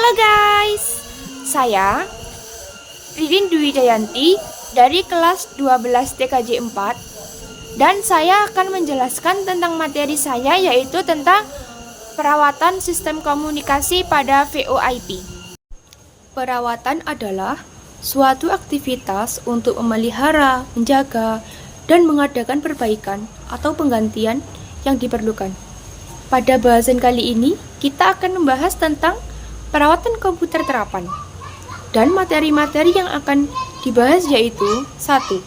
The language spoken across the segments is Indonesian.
Halo guys, saya Ririn Dwi Jayanti dari kelas 12 TKJ 4 dan saya akan menjelaskan tentang materi saya yaitu tentang perawatan sistem komunikasi pada VoIP. Perawatan adalah suatu aktivitas untuk memelihara, menjaga, dan mengadakan perbaikan atau penggantian yang diperlukan. Pada bahasan kali ini, kita akan membahas tentang perawatan komputer terapan. Dan materi-materi yang akan dibahas yaitu 1.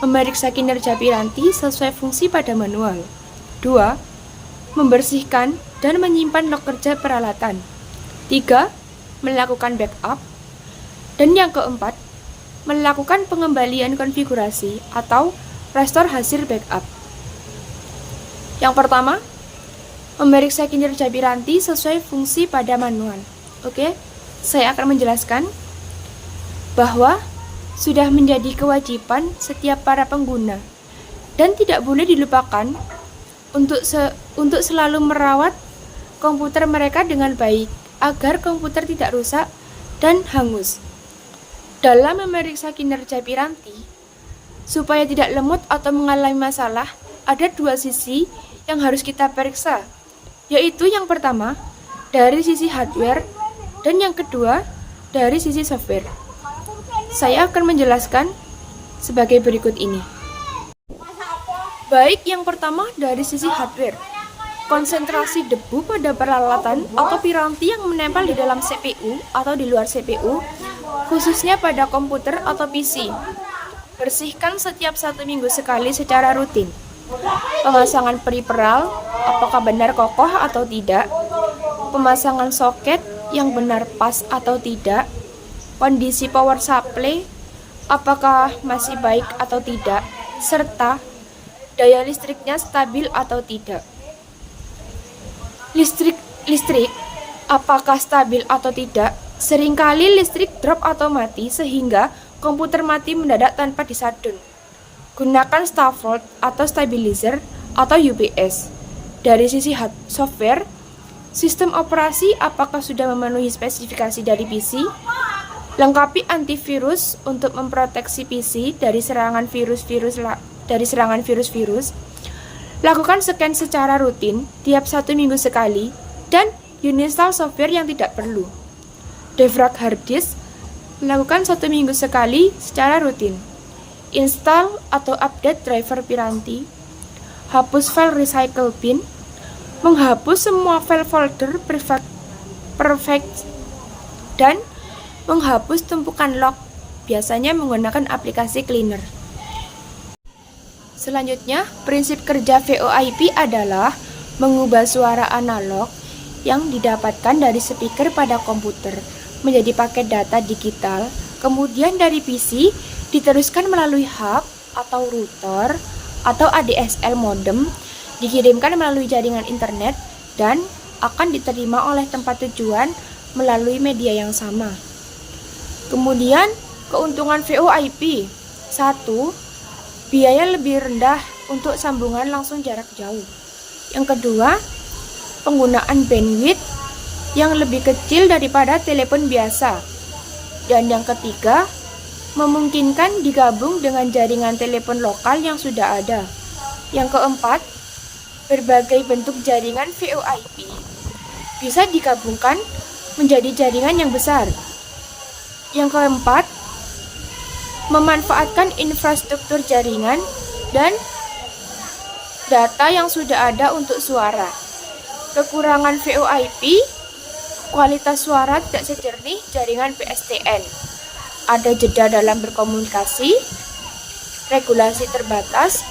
Memeriksa kinerja piranti sesuai fungsi pada manual. 2. Membersihkan dan menyimpan log kerja peralatan. 3. Melakukan backup. Dan yang keempat, melakukan pengembalian konfigurasi atau restore hasil backup. Yang pertama, memeriksa kinerja piranti sesuai fungsi pada manual. Oke, saya akan menjelaskan bahwa sudah menjadi kewajiban setiap para pengguna dan tidak boleh dilupakan untuk selalu merawat komputer mereka dengan baik agar komputer tidak rusak dan hangus. Dalam memeriksa kinerja piranti, supaya tidak lemot atau mengalami masalah, ada dua sisi yang harus kita periksa, yaitu yang pertama dari sisi hardware dan yang kedua dari sisi software. Saya akan menjelaskan sebagai berikut ini. Baik, yang pertama dari sisi hardware. Konsentrasi debu pada peralatan atau piranti yang menempel di dalam CPU atau di luar CPU, khususnya pada komputer atau PC. Bersihkan setiap 1 minggu sekali secara rutin. Pemasangan periperal, apakah benar kokoh atau tidak. Pemasangan soket yang benar pas atau tidak. Kondisi power supply, apakah masih baik atau tidak. Serta daya listriknya stabil atau tidak. Listrik, apakah stabil atau tidak? Seringkali listrik drop atau mati sehingga komputer mati mendadak tanpa disadun. Gunakan stop volt atau stabilizer atau UPS. Dari sisi software, sistem operasi apakah sudah memenuhi spesifikasi dari PC? Lengkapi antivirus untuk memproteksi PC dari serangan virus-virus. Lakukan scan secara rutin tiap 1 minggu sekali dan uninstall software yang tidak perlu. Defrag hard disk, lakukan 1 minggu sekali secara rutin. Install atau update driver piranti. Hapus file recycle bin. Menghapus semua file folder perfect dan menghapus tumpukan log, biasanya menggunakan aplikasi cleaner. Selanjutnya, prinsip kerja VoIP adalah mengubah suara analog yang didapatkan dari speaker pada komputer menjadi paket data digital, kemudian dari PC diteruskan melalui hub atau router atau ADSL modem, dikirimkan melalui jaringan internet dan akan diterima oleh tempat tujuan melalui media yang sama. Kemudian, keuntungan VoIP. 1. Biaya lebih rendah untuk sambungan langsung jarak jauh. Yang kedua, penggunaan bandwidth yang lebih kecil daripada telepon biasa. Dan yang ketiga, memungkinkan digabung dengan jaringan telepon lokal yang sudah ada. Yang keempat, berbagai bentuk jaringan VoIP bisa digabungkan menjadi jaringan yang besar. Yang keempat, memanfaatkan infrastruktur jaringan dan data yang sudah ada untuk suara. Kekurangan VoIP, kualitas suara tidak sejernih jaringan PSTN. Ada jeda dalam berkomunikasi, regulasi terbatas,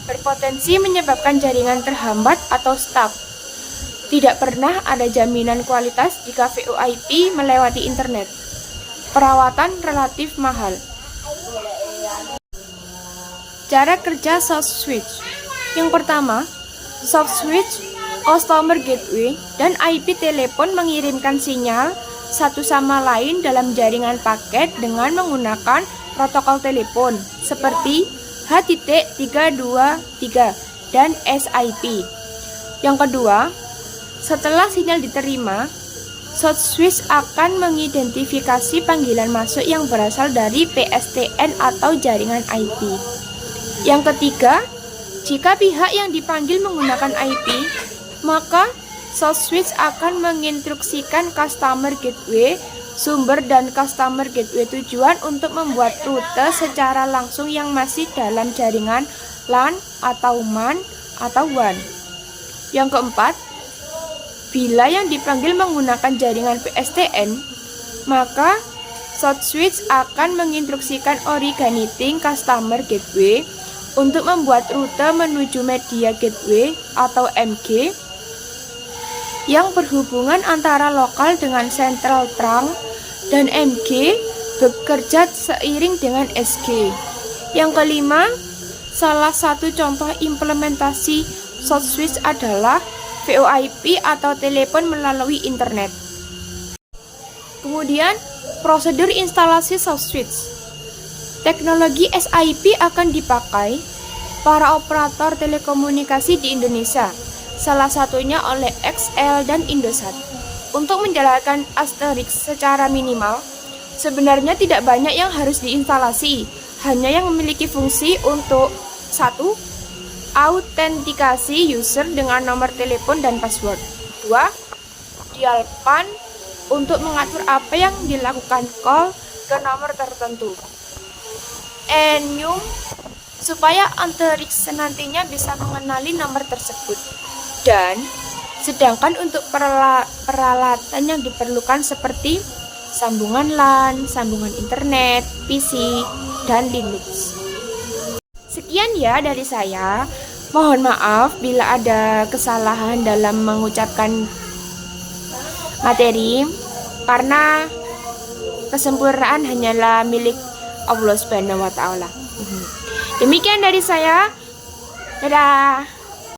berpotensi menyebabkan jaringan terhambat atau stuck. Tidak pernah ada jaminan kualitas jika VoIP melewati internet. Perawatan relatif mahal. Cara kerja soft switch. Yang pertama, soft switch, customer gateway, dan IP telepon mengirimkan sinyal satu sama lain dalam jaringan paket dengan menggunakan protokol telepon seperti H.323 dan SIP. Yang kedua, setelah sinyal diterima, Short switch akan mengidentifikasi panggilan masuk yang berasal dari PSTN atau jaringan IP. Yang ketiga, jika pihak yang dipanggil menggunakan IP, maka short switch akan menginstruksikan customer gateway sumber dan customer gateway tujuan untuk membuat rute secara langsung yang masih dalam jaringan LAN atau MAN atau WAN. Yang keempat, bila yang dipanggil menggunakan jaringan PSTN, maka short switch akan menginstruksikan originating customer gateway untuk membuat rute menuju media gateway atau MG yang berhubungan antara lokal dengan central trunk dan MG bekerja seiring dengan SG. Yang kelima, salah satu contoh implementasi short switch adalah VoIP atau telepon melalui internet. Kemudian, prosedur instalasi short switch. Teknologi SIP akan dipakai para operator telekomunikasi di Indonesia, salah satunya oleh XL dan Indosat. Untuk menjalankan Asterix secara minimal, sebenarnya tidak banyak yang harus diinstalasi, hanya yang memiliki fungsi untuk 1. Autentikasi user dengan nomor telepon dan password. 2. Dial PAN untuk mengatur apa yang dilakukan call ke nomor tertentu. Enum supaya Anterix nantinya bisa mengenali nomor tersebut. Dan sedangkan untuk peralatan yang diperlukan seperti sambungan LAN, sambungan internet, PC, dan Linux. Sekian ya dari saya. Mohon maaf bila ada kesalahan dalam mengucapkan materi, karena kesempurnaan hanyalah milik Allah Subhanahu wa Ta'ala. Demikian dari saya. Dadah.